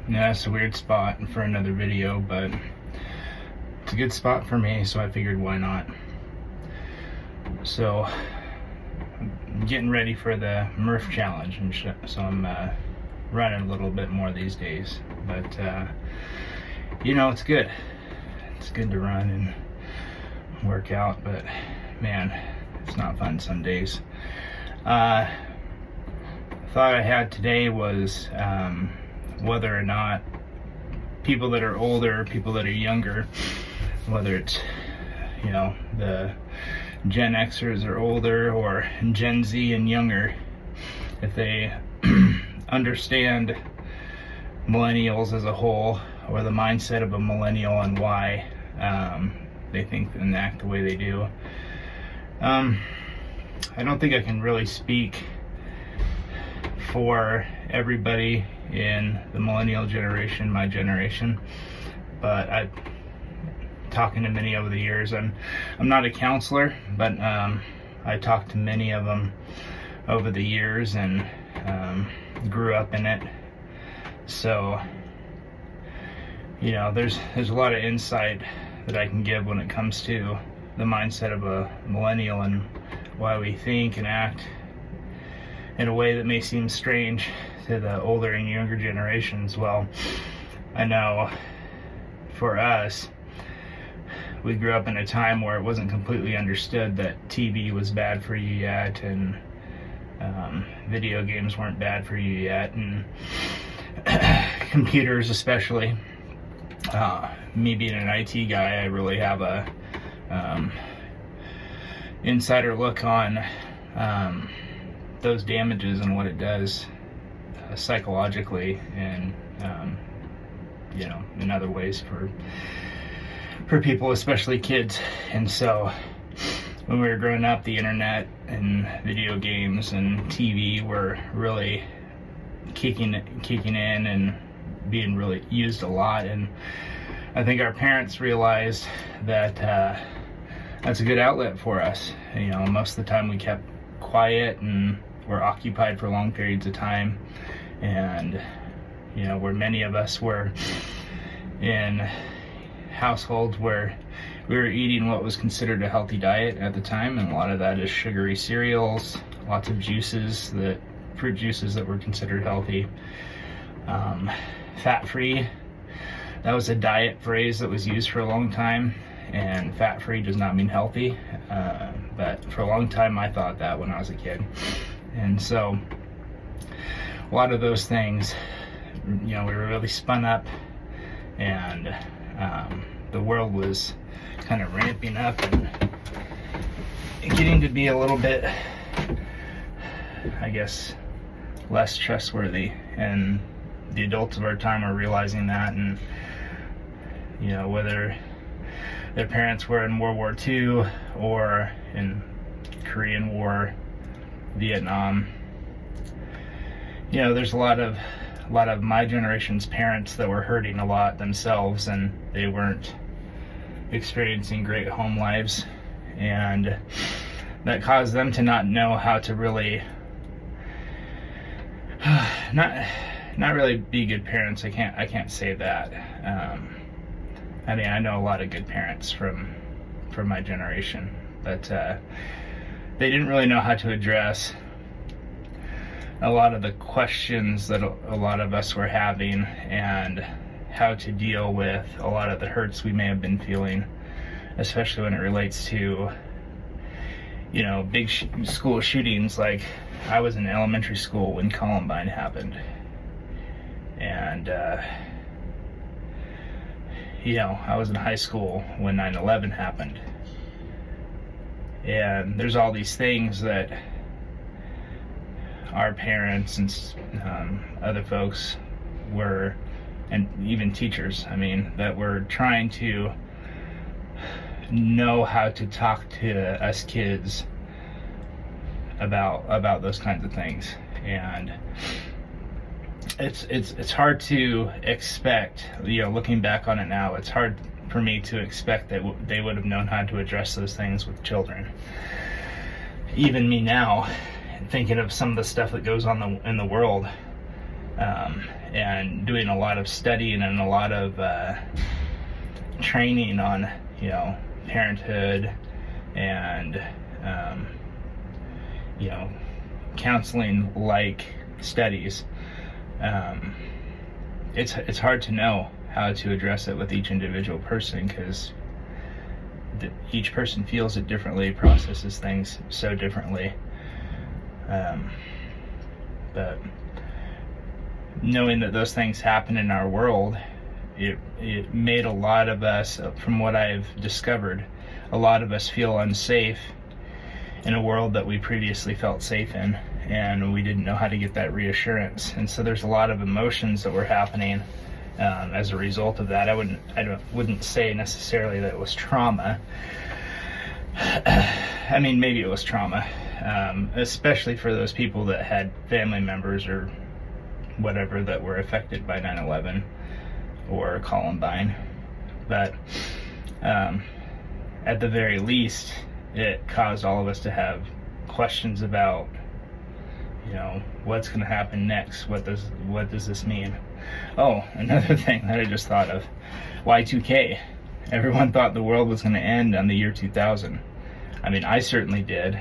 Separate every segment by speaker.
Speaker 1: Yeah, it's a weird spot for another video, but it's a good spot for me, so I figured why not. So I'm getting ready for the Murph challenge, and so I'm running a little bit more these days, but it's good. It's good to run and work out, but man, it's not fun some days. Thought I had today was whether or not people that are older, people that are younger, whether it's the Gen Xers are older or Gen Z and younger, if they understand millennials as a whole, or the mindset of a millennial and why they think and act the way they do. I don't think I can really speak for everybody in the millennial generation, my generation, but talking to many over the years. I'm not a counselor, but I talked to many of them over the years and grew up in it. So there's a lot of insight that I can give when it comes to the mindset of a millennial and why we think and act in a way that may seem strange to the older and younger generations. Well, I know for us, we grew up in a time where it wasn't completely understood that TV was bad for you yet, and video games weren't bad for you yet, and computers especially. Me being an IT guy, I really have a insider look on those damages and what it does psychologically and in other ways for people, especially kids. And so when we were growing up, the internet and video games and TV were really kicking in and being really used a lot. And I think our parents realized that that's a good outlet for us. Most of the time we kept quiet and were occupied for long periods of time, and where many of us were in households where we were eating what was considered a healthy diet at the time, and a lot of that is sugary cereals, lots of fruit juices that were considered healthy, fat-free. That was a diet phrase that was used for a long time, and fat-free does not mean healthy, but for a long time I thought that when I was a kid. And so a lot of those things, we were really spun up, and the world was kind of ramping up and getting to be a little bit, I guess, less trustworthy, and the adults of our time are realizing that. And whether their parents were in World War II or in Korean War, Vietnam, there's a lot of my generation's parents that were hurting a lot themselves, and they weren't experiencing great home lives, and that caused them to not know how to really not really be good parents. I can't say that. I know a lot of good parents from my generation, but they didn't really know how to address a lot of the questions that a lot of us were having, and how to deal with a lot of the hurts we may have been feeling, especially when it relates to big school shootings. Like, I was in elementary school when Columbine happened, and I was in high school when 9/11 happened. And there's all these things that our parents and other folks were, and even teachers, that were trying to know how to talk to us kids about those kinds of things. And it's hard to expect, looking back on it now, it's hard for me to expect that they would have known how to address those things with children. Even me now, thinking of some of the stuff that goes on in the world, and doing a lot of studying and a lot of training on, parenthood and, counseling like studies. It's hard to know how to address it with each individual person, because each person feels it differently, processes things so differently. But knowing that those things happen in our world, it made a lot of us, from what I've discovered, a lot of us feel unsafe in a world that we previously felt safe in, and we didn't know how to get that reassurance. And so there's a lot of emotions that were happening as a result of that. I wouldn't say necessarily that it was trauma. I mean, maybe it was trauma, especially for those people that had family members or whatever that were affected by 9/11 or Columbine. But at the very least, it caused all of us to have questions about, what's going to happen next. What does this mean? Oh, another thing that I just thought of, Y2K. Everyone thought the world was going to end on the year 2000. I mean, I certainly did.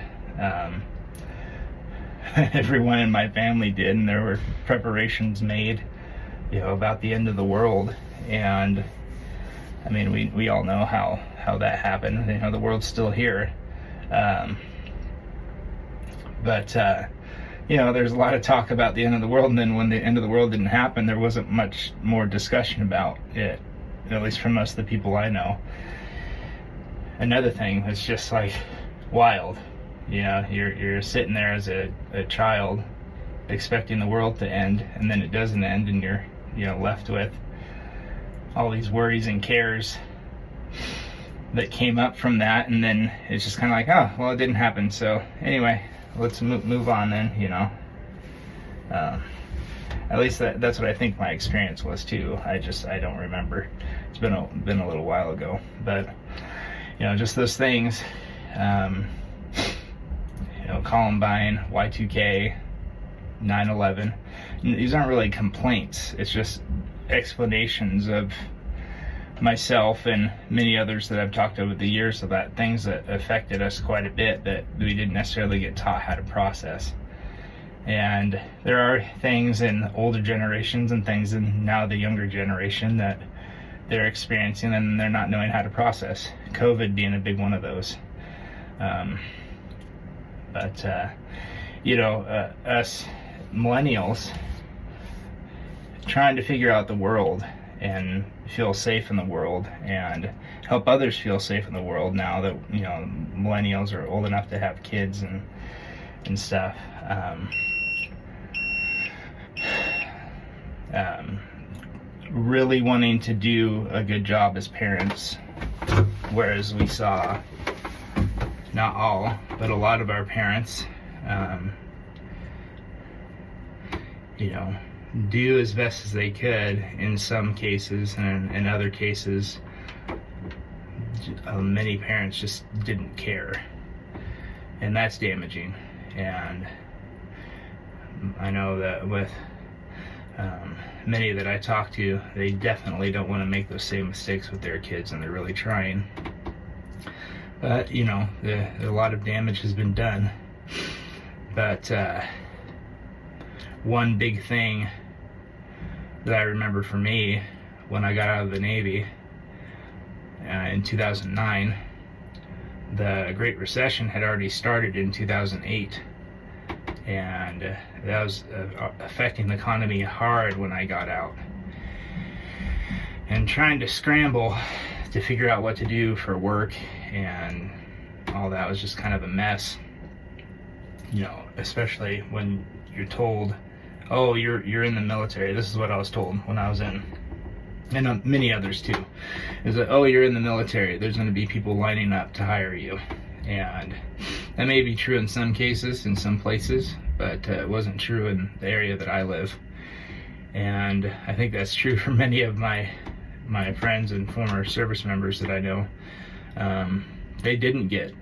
Speaker 1: Everyone in my family did, and there were preparations made, about the end of the world. And I mean, we all know how that happened. The world's still here. But there's a lot of talk about the end of the world, and then when the end of the world didn't happen, there wasn't much more discussion about it, at least from most of the people I know. Another thing that's just like wild, you're sitting there as a child expecting the world to end, and then it doesn't end, and you're left with all these worries and cares that came up from that. And then it's just kind of like, oh, well, it didn't happen, so anyway, let's move on then. At least that's what I think my experience was too. I don't remember. It's been a little while ago, but just those things, Columbine, Y2K, 9/11. These aren't really complaints. It's just explanations of myself and many others that I've talked over the years about things that affected us quite a bit that we didn't necessarily get taught how to process. And there are things in older generations and things in now the younger generation that they're experiencing and they're not knowing how to process. COVID being a big one of those. Us millennials trying to figure out the world and feel safe in the world and help others feel safe in the world now that millennials are old enough to have kids and stuff. Really wanting to do a good job as parents, whereas we saw, not all, but a lot of our parents do as best as they could in some cases, and in other cases many parents just didn't care, and that's damaging. And I know that with many that I talk to, they definitely don't want to make those same mistakes with their kids, and they're really trying. But a lot of damage has been done. But one big thing that I remember for me when I got out of the Navy in 2009, the Great Recession had already started in 2008, and that was affecting the economy hard when I got out, and trying to scramble to figure out what to do for work and all that was just kind of a mess. Especially when you're told, oh, you're in the military. This is what I was told when I was in, and many others too, is that, oh, you're in the military, there's going to be people lining up to hire you. And that may be true in some cases, in some places, but it wasn't true in the area that I live. And I think that's true for many of my friends and former service members that I know. They didn't get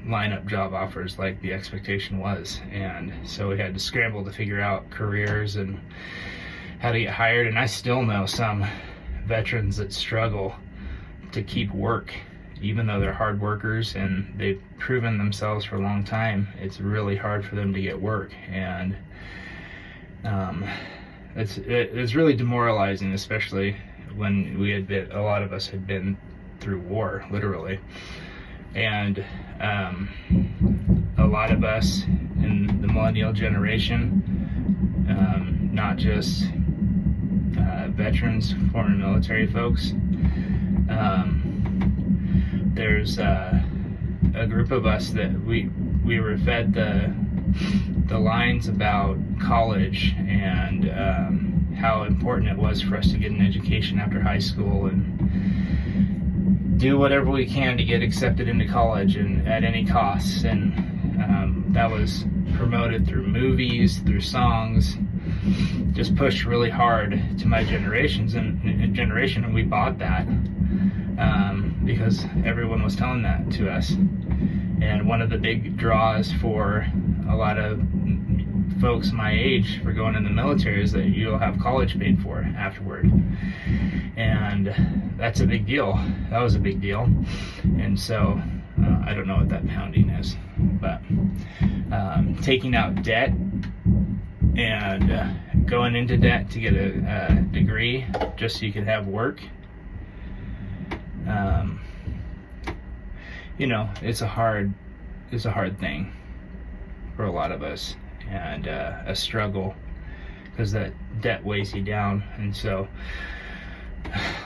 Speaker 1: line up job offers like the expectation was. And so we had to scramble to figure out careers and how to get hired. And I still know some veterans that struggle to keep work, even though they're hard workers and they've proven themselves for a long time. It's really hard for them to get work, and it's really demoralizing, especially when a lot of us had been through war, literally. And a lot of us in the millennial generation, not just veterans, former military folks, there's a group of us that we were fed the lines about college and how important it was for us to get an education after high school and do whatever we can to get accepted into college and at any cost. And that was promoted through movies, through songs, just pushed really hard to my generation, and we bought that because everyone was telling that to us. And one of the big draws for a lot of folks my age for going in the military is that you'll have college paid for afterward. And that's a big deal. That was a big deal. And so I don't know what that pounding is, but taking out debt and going into debt to get a degree just so you can have work, it's a hard thing for a lot of us, and a struggle, because that debt weighs you down. And so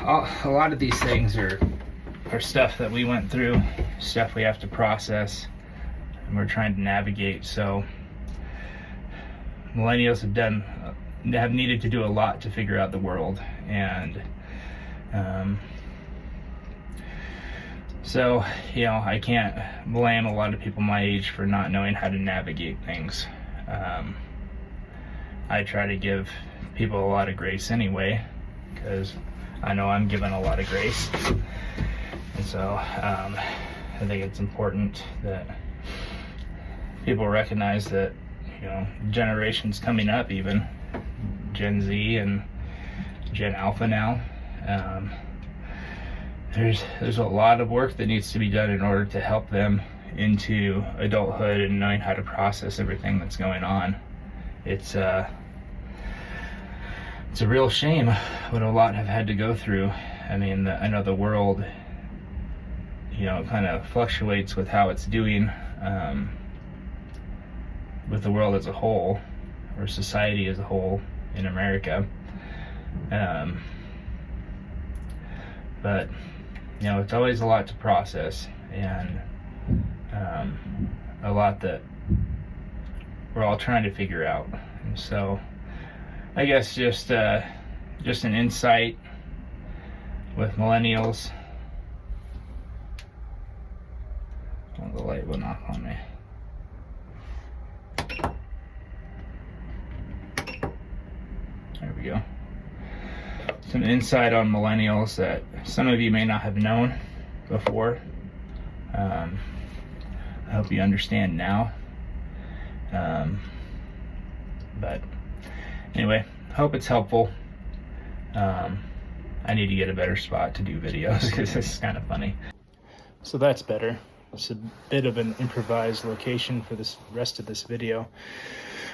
Speaker 1: a lot of these things are stuff that we went through, stuff we have to process, and we're trying to navigate. So millennials have needed to do a lot to figure out the world, and so I can't blame a lot of people my age for not knowing how to navigate things. I try to give people a lot of grace anyway, because I know I'm given a lot of grace. And so I think it's important that people recognize that generations coming up, even Gen Z and Gen Alpha now, there's a lot of work that needs to be done in order to help them into adulthood and knowing how to process everything that's going on. It's a real shame what a lot have had to go through. I mean, I know the world, kind of fluctuates with how it's doing, with the world as a whole, or society as a whole in America. But it's always a lot to process, and a lot that we're all trying to figure out. And so I guess just an insight with millennials. Oh, the light went off on me. There we go. Some insight on millennials that some of you may not have known before. I hope you understand now. But anyway, hope it's helpful. I need to get a better spot to do videos because this is kind of funny. So that's better. It's a bit of an improvised location for this rest of this video.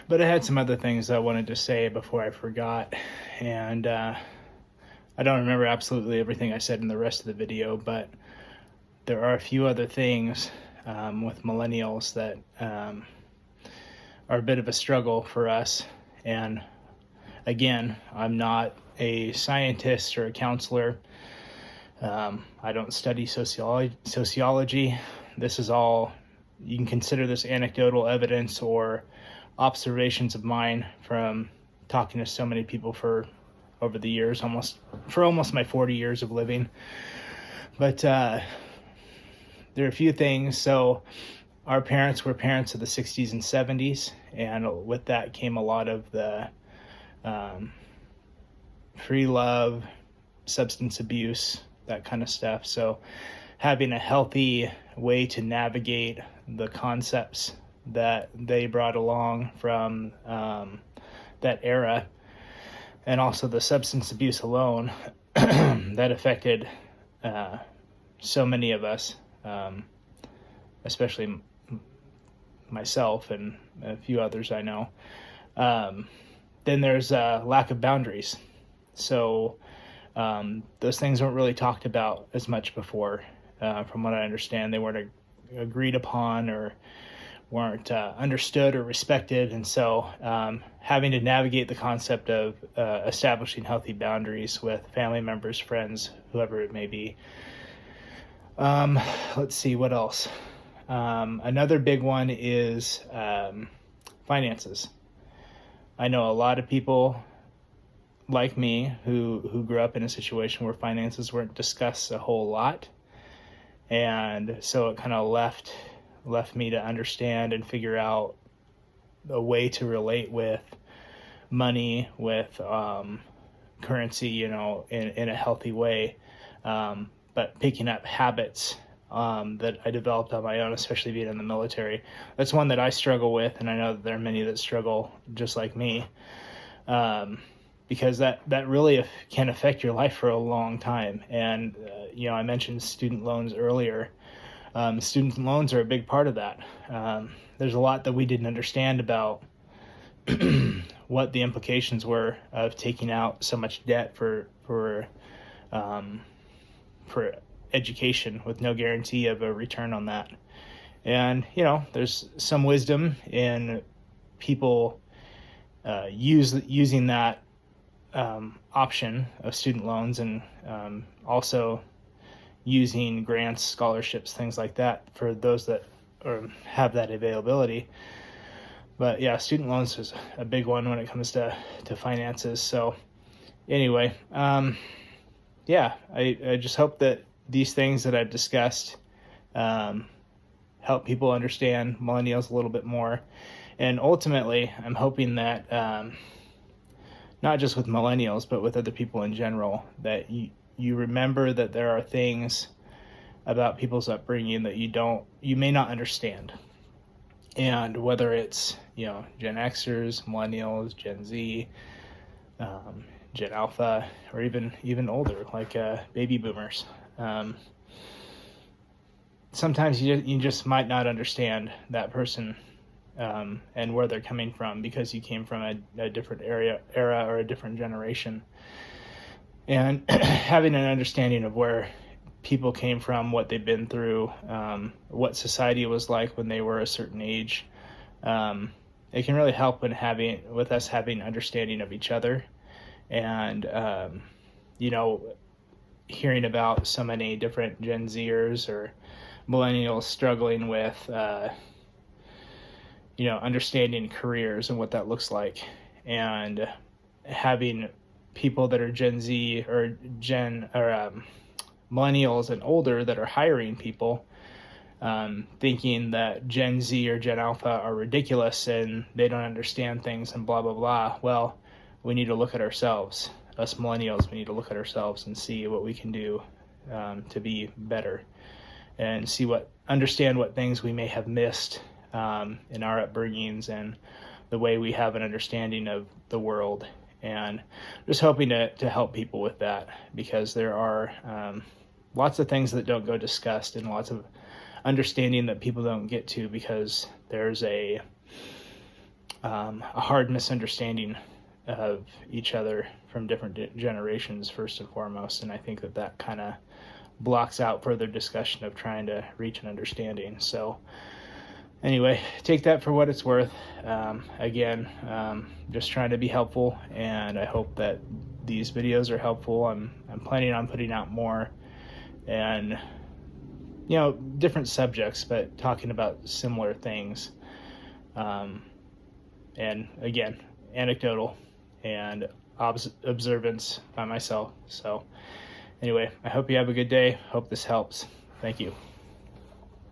Speaker 1: But I had some other things I wanted to say before I forgot. And I don't remember absolutely everything I said in the rest of the video, but there are a few other things with millennials that are a bit of a struggle for us. And again, I'm not a scientist or a counselor. I don't study sociology. This is all, you can consider this anecdotal evidence or observations of mine from talking to so many people over the years, almost my 40 years of living. But there are a few things. So our parents were parents of the 60s and 70s, and with that came a lot of the free love, substance abuse, that kind of stuff. So having a healthy way to navigate the concepts that they brought along from that era, and also the substance abuse alone that affected so many of us, especially myself and a few others I know. Then there's lack of boundaries. So those things weren't really talked about as much before. From what I understand, they weren't agreed upon or weren't understood or respected. And so having to navigate the concept of establishing healthy boundaries with family members, friends, whoever it may be. Let's see, what else? Another big one is finances. I know a lot of people like me who grew up in a situation where finances weren't discussed a whole lot. And so it kind of left me to understand and figure out a way to relate with money, with currency, in a healthy way. But picking up habits that I developed on my own, especially being in the military. That's one that I struggle with, and I know that there are many that struggle just like me, because that really can affect your life for a long time. And, I mentioned student loans earlier. Student loans are a big part of that. There's a lot that we didn't understand about what the implications were of taking out so much debt for education with no guarantee of a return on that. And there's some wisdom in people using that option of student loans, and also using grants, scholarships, things like that for those that have that availability. But yeah, student loans is a big one when it comes to finances. So anyway, I just hope that these things that I've discussed help people understand millennials a little bit more. And ultimately, I'm hoping that not just with millennials, but with other people in general, that you remember that there are things about people's upbringing that you may not understand. And whether it's, Gen Xers, millennials, Gen Z, Gen Alpha, or even older, like baby boomers. Sometimes you just might not understand that person and where they're coming from, because you came from a different era or a different generation. And having an understanding of where people came from, what they've been through, what society was like when they were a certain age, it can really help with us having understanding of each other. And hearing about so many different Gen Zers or millennials struggling with understanding careers and what that looks like, and having people that are Gen Z or millennials and older that are hiring people, thinking that Gen Z or Gen Alpha are ridiculous and they don't understand things and blah, blah, blah. Well, we need to look at ourselves. Us millennials, we need to look at ourselves and see what we can do to be better, and understand what things we may have missed in our upbringings and the way we have an understanding of the world. And just hoping to help people with that, because there are lots of things that don't go discussed, and lots of understanding that people don't get to, because there's a hard misunderstanding of each other from different generations, first and foremost. And I think that kind of blocks out further discussion of trying to reach an understanding. So anyway, take that for what it's worth. Again, just trying to be helpful, and I hope that these videos are helpful. I'm planning on putting out more, and different subjects, but talking about similar things. And again, anecdotal and observance by myself. So anyway, I hope you have a good day. Hope this helps. Thank you.